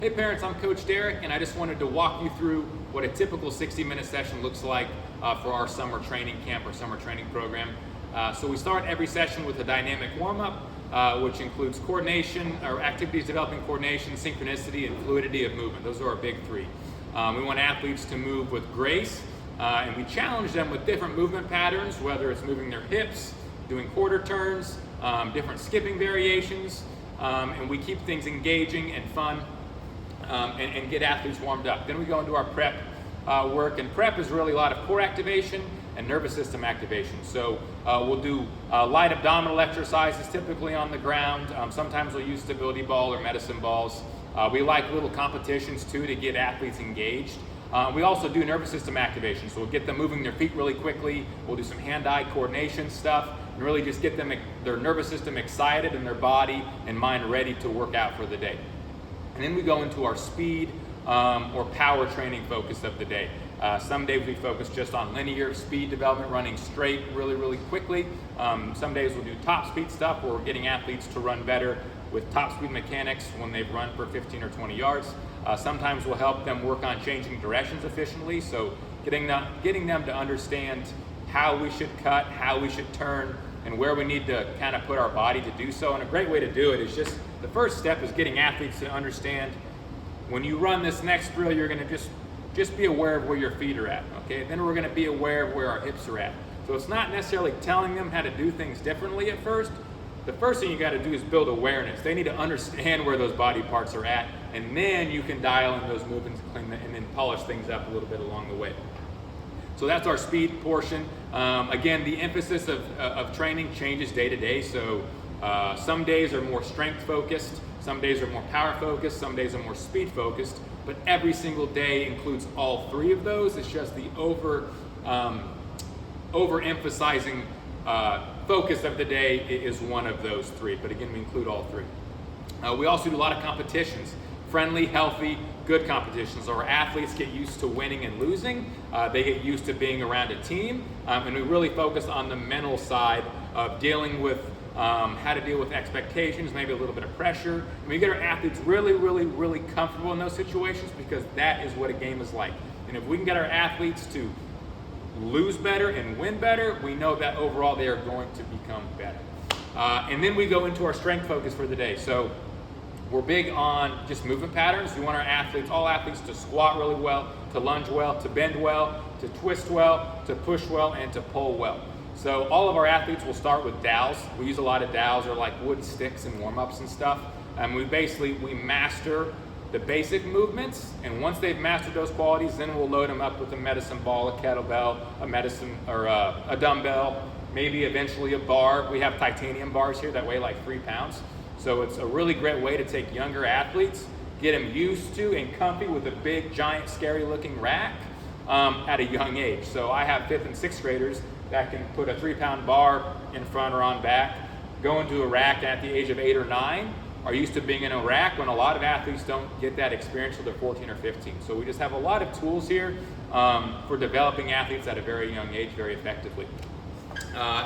Hey parents, I'm Coach Derek, and I just wanted to walk you through what a typical 60-minute session looks like for our summer training camp or summer training program. So we start every session with a dynamic warm-up, which includes coordination, or activities developing coordination, synchronicity, and fluidity of movement. Those are our big three. We want athletes to move with grace, and we challenge them with different movement patterns, whether it's moving their hips, doing quarter turns, different skipping variations, and we keep things engaging and fun. And get athletes warmed up. Then we go into our prep work, and prep is really a lot of core activation and nervous system activation. So we'll do light abdominal exercises, typically on the ground. Sometimes we'll use stability ball or medicine balls. We like little competitions too to get athletes engaged. We also do nervous system activation, so we'll get them moving their feet really quickly. We'll do some hand-eye coordination stuff and really just get them, their nervous system excited and their body and mind ready to work out for the day. And then we go into our speed or power training focus of the day. Some days we focus just on linear speed development, running straight really quickly. Some days we'll do top speed stuff where we're getting athletes to run better with top speed mechanics when they've run for 15 or 20 yards. Sometimes we'll help them work on changing directions efficiently, so getting them to understand how we should cut, how we should turn, and where we need to kind of put our body to do so. And a great way to do it is the first step is getting athletes to understand when you run this next drill, you're gonna just be aware of where your feet are at, okay? Then we're gonna be aware of where our hips are at. So it's not necessarily telling them how to do things differently at first. The first thing you gotta do is build awareness. They need to understand where those body parts are at, and then you can dial in those movements and then polish things up a little bit along the way. So that's our speed portion. Again, the emphasis of training changes day to day. So some days are more strength focused, some days are more power focused, some days are more speed focused, but every single day includes all three of those. It's just the overemphasizing focus of the day is one of those three, but again, we include all three. We also do a lot of competitions, friendly, healthy, good competitions. So our athletes get used to winning and losing. They get used to being around a team, and we really focus on the mental side of dealing with how to deal with expectations, maybe a little bit of pressure. And we get our athletes really comfortable in those situations, because that is what a game is like. And if we can get our athletes to lose better and win better, we know that overall they are going to become better. And then we go into our strength focus for the day. So we're big on just movement patterns. We want our athletes, all athletes, to squat really well, to lunge well, to bend well, to twist well, to push well, and to pull well. So all of our athletes will start with dowels. We use a lot of dowels, or like wood sticks and warm-ups and stuff. And we master the basic movements, and once they've mastered those qualities, then we'll load them up with a medicine ball, a kettlebell, a dumbbell, maybe eventually a bar. We have titanium bars here that weigh like 3 pounds. So it's a really great way to take younger athletes, get them used to and comfy with a big, giant, scary looking rack at a young age. So I have 5th and 6th graders that can put a 3-pound bar in front or on back, go into a rack at the age of 8 or 9, are used to being in a rack, when a lot of athletes don't get that experience until they're 14 or 15. So we just have a lot of tools here for developing athletes at a very young age very effectively.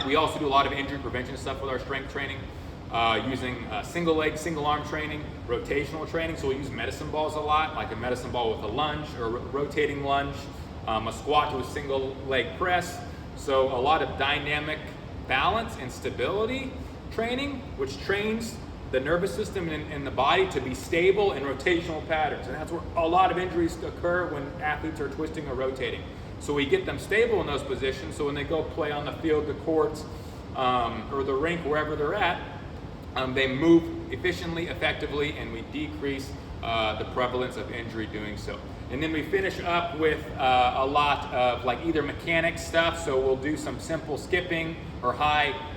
We also do a lot of injury prevention stuff with our strength training, using single leg, single arm training, rotational training. So we use medicine balls a lot, like a medicine ball with a lunge or rotating lunge, a squat to a single leg press. So a lot of dynamic balance and stability training, which trains the nervous system and the body to be stable in rotational patterns. And that's where a lot of injuries occur, when athletes are twisting or rotating. So we get them stable in those positions, so when they go play on the field, the courts, or the rink, wherever they're at, they move efficiently, effectively, and we decrease the prevalence of injury doing so. And then we finish up with a lot of like either mechanic stuff. So we'll do some simple skipping or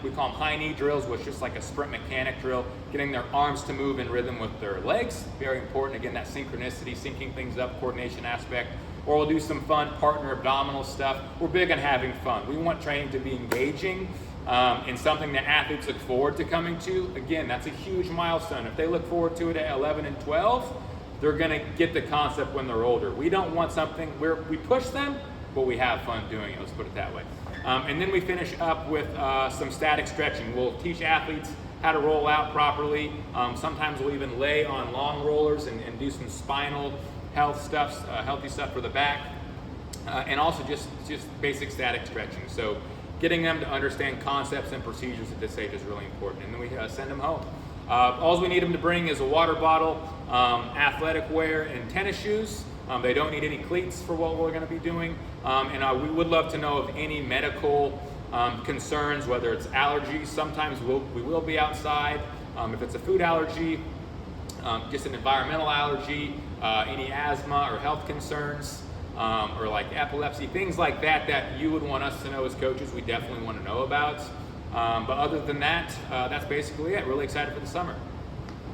we call them high knee drills, which is just like a sprint mechanic drill, getting their arms to move in rhythm with their legs. Very important, again, that synchronicity, syncing things up, coordination aspect. Or we'll do some fun partner abdominal stuff. We're big on having fun. We want training to be engaging and something that athletes look forward to coming to. Again, that's a huge milestone. If they look forward to it at 11 and 12, they're gonna get the concept when they're older. We don't want something where we push them, but we have fun doing it, let's put it that way. And then we finish up with some static stretching. We'll teach athletes how to roll out properly. Sometimes we'll even lay on long rollers and do some spinal healthy stuff for the back. And also just basic static stretching. So getting them to understand concepts and procedures at this age is really important. And then we send them home. All we need them to bring is a water bottle, athletic wear, and tennis shoes. They don't need any cleats for what we're going to be doing. And we would love to know of any medical concerns, whether it's allergies. Sometimes we will be outside. If it's a food allergy, just an environmental allergy, any asthma or health concerns, or like epilepsy, things like that you would want us to know as coaches, we definitely want to know about. But other than that, that's basically it. Really excited for the summer.